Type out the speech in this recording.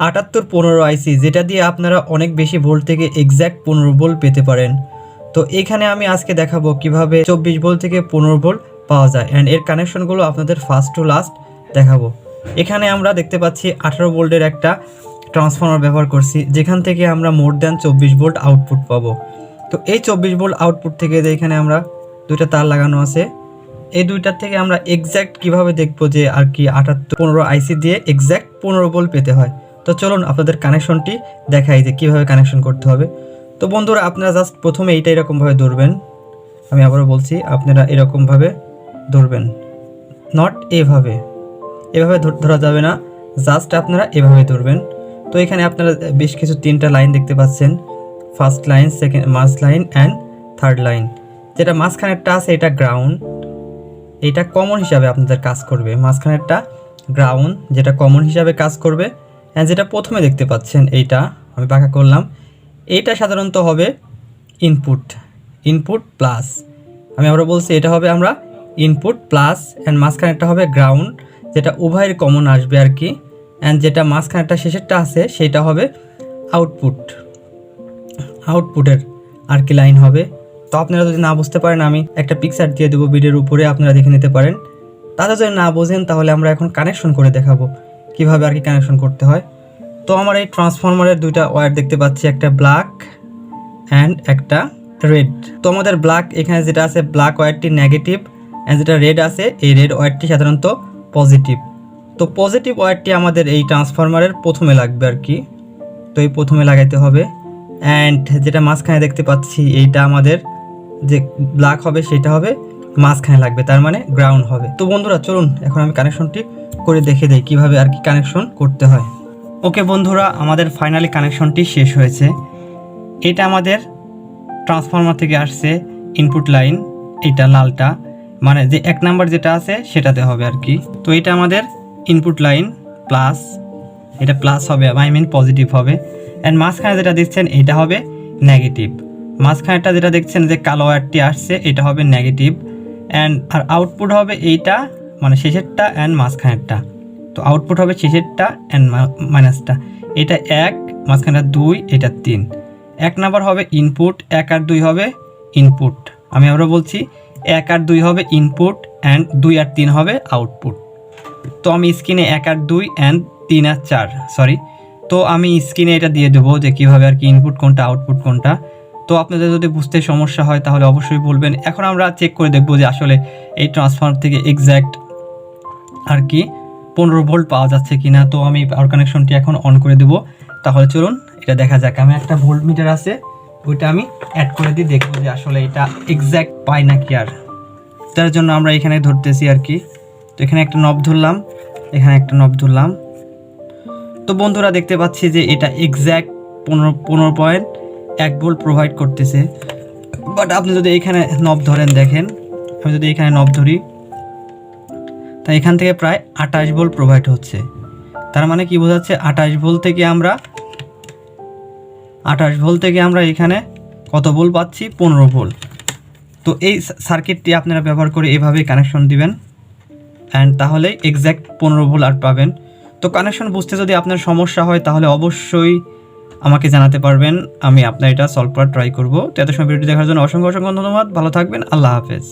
7815 আইসি, যেটা দিয়ে আপনারা অনেক বেশি ভোল্ট থেকে এক্স্যাক্ট 15 ভোল্ট পেতে পারেন। তো এখানে আমি আজকে দেখাবো কিভাবে 24 ভোল্ট থেকে 15 ভোল্ট পাওয়া যায় অ্যান্ড এর কানেকশনগুলো আপনাদের ফার্স্ট টু লাস্ট দেখাবো। এখানে আমরা দেখতে পাচ্ছি 18 ভোল্টের একটা ট্রান্সফর্মার ব্যবহার করছি, যেখান থেকে আমরা মোর দ্যান 24 ভোল্ট আউটপুট পাবো। তো এই 24 ভোল্ট আউটপুট থেকে এখানে আমরা দুইটা তার লাগানো আছে, এই দুইটার থেকে আমরা এক্স্যাক্ট কিভাবে দেখবো যে আর কি 7815 আইসি দিয়ে এক্স্যাক্ট 15 ভোল্ট পেতে হয়। তো চলুন আপনাদের কানেকশনটি দেখাই যে কীভাবে কানেকশন করতে হবে। তো বন্ধুরা, আপনারা জাস্ট প্রথমে এইটা এরকমভাবে ধরবেন, আমি আবারও বলছি আপনারা এরকমভাবে ধরবেন, নট এভাবে, এভাবে ধরা যাবে না, জাস্ট আপনারা এভাবে ধরবেন। তো এখানে আপনারা বেশ কিছু 3টা লাইন দেখতে পাচ্ছেন, ফার্স্ট লাইন, সেকেন্ড মাঝ লাইন অ্যান্ড থার্ড লাইন। যেটা মাঝখানেরটা আছে এটা গ্রাউন্ড, এটা কমন হিসাবে আপনাদের কাজ করবে। মাঝখানেরটা গ্রাউন্ড, যেটা কমন হিসাবে কাজ করবে। অ্যান্ড যেটা প্রথমে দেখতে পাচ্ছেন এইটা আমি বাঁকা করলাম, এইটা সাধারণত হবে ইনপুট প্লাস। আমি আবার বলছি এটা হবে আমরা ইনপুট প্লাস, অ্যান্ড মাঝখানেরটা হবে গ্রাউন্ড, যেটা উভয়ের কমন আসবে আর কি। অ্যান্ড যেটা মাঝখানেরটা শেষেরটা আছে সেটা হবে আউটপুটের আর কি লাইন হবে। তো আপনারা যদি না বুঝতে পারেন আমি একটা পিকচার দিয়ে দেবো ভিডিওর উপরে, আপনারা দেখে নিতে পারেন। তারা যদি না বোঝেন তাহলে আমরা এখন কানেকশন করে দেখাবো কিভাবে আর কি কানেকশন করতে হয়। তো আমার এই ট্রান্সফরমারের দুইটা ওয়্যার দেখতে পাচ্ছি, একটা ব্ল্যাক অ্যান্ড একটা রেড। তো আমাদের ব্ল্যাক এখানে যেটা আছে ব্ল্যাক ওয়্যারটি নেগেটিভ, অ্যান্ড যেটা রেড আছে এই রেড ওয়্যারটি সাধারণত পজিটিভ। তো পজিটিভ ওয়্যারটি আমাদের এই ট্রান্সফরমারের প্রথমে লাগবে আর কি, তো এই প্রথমে লাগাইতে হবে। অ্যান্ড যেটা মাঝখানে দেখতে পাচ্ছি এইটা আমাদের যে ব্ল্যাক হবে সেটা হবে মাঝখানে লাগবে, তার মানে গ্রাউন্ড হবে। তো বন্ধুরা চলুন এখন আমি কানেকশনটি করে দেখে দিই কীভাবে আর কি কানেকশন করতে হয়। ওকে বন্ধুরা, আমাদের ফাইনালি কানেকশনটি শেষ হয়েছে। এটা আমাদের ট্রান্সফরমার থেকে আসছে ইনপুট লাইন, এইটা লালটা, মানে যে 1 নাম্বার যেটা আছে সেটাতে হবে আর কি। তো এটা আমাদের ইনপুট লাইন প্লাস, এটা প্লাস হবে, আই মিন পজিটিভ হবে। অ্যান্ড মাঝখানে যেটা দেখছেন এটা হবে নেগেটিভ। মাঝখানেটা যেটা দেখছেন যে কালো ওয়্যারটি আসছে এটা হবে নেগেটিভ। অ্যান্ড আর আউটপুট হবে এইটা, মানে শেষেরটা অ্যান্ড মাঝখানেরটা। তো আউটপুট হবে শেষেরটা অ্যান্ড মাইনাসটা, এটা 1, মাঝখানেটা 2, এটা 3। 1 নাম্বার হবে ইনপুট, 1 আর 2 হবে ইনপুট। আমি আবারও বলছি 1 আর 2 হবে ইনপুট অ্যান্ড 2 আর 3 হবে আউটপুট। তো আমি স্ক্রিনে 1 আর 2 অ্যান্ড 3 আর 4, সরি, তো আমি স্ক্রিনে এটা দিয়ে দেবো যে কীভাবে আর কি ইনপুট কোনটা আউটপুট কোনটা। তো আপনাদের যদি বুঝতে সমস্যা হয় তাহলে অবশ্যই বলবেন। এখন আমরা চেক করে দেখবো যে আসলে এই ট্রান্সফর্মার থেকে এক্স্যাক্ট আর কি 15 ভোল্ট পাওয়া যাচ্ছে কিনা। তো আমি পাওয়ার কানেকশনটি এখন অন করে দেবো, তাহলে চলুন এটা দেখা যাক। আমি একটা ভোল্ট মিটার আছে ওইটা আমি অ্যাড করে দিই, দেখবো যে আসলে এটা এক্স্যাক্ট পাই নাকি। আর তার জন্য আমরা এখানে ধরতেছি আর কি। তো এখানে একটা নব ধরলাম, এখানে একটা নব ধরলাম। তো বন্ধুরা দেখতে পাচ্ছি যে এটা এক্স্যাক্ট 15.1 ভোল্ট প্রোভাইড করতেছে। বাট আপনি যদি এখানে নব ধরেন, দেখেন আমি যদি এখানে নব ধরি, তা এখান থেকে প্রায় 28 ভোল্ট প্রোভাইড হচ্ছে। তার মানে কি বোঝাচ্ছে 28 ভোল্ট থেকে আমরা এখানে কত ভোল্ট পাচ্ছি, 15 ভোল্ট। তো এই সার্কিটটি আপনারা ব্যবহার করে এভাবে কানেকশন দিবেন অ্যান্ড তাহলেই এক্স্যাক্ট 15 ভোল্ট আর পাবেন। তো কানেকশন বুঝতে যদি আপনার সমস্যা হয় তাহলে অবশ্যই আমাকে জানাতে পারবেন, আমি আপনার এটা সলভ করার ট্রাই করব। তো এত সময় ভিডিওটি দেখার জন্য অসংখ্য ধন্যবাদ। ভালো থাকবেন, আল্লাহ হাফেজ।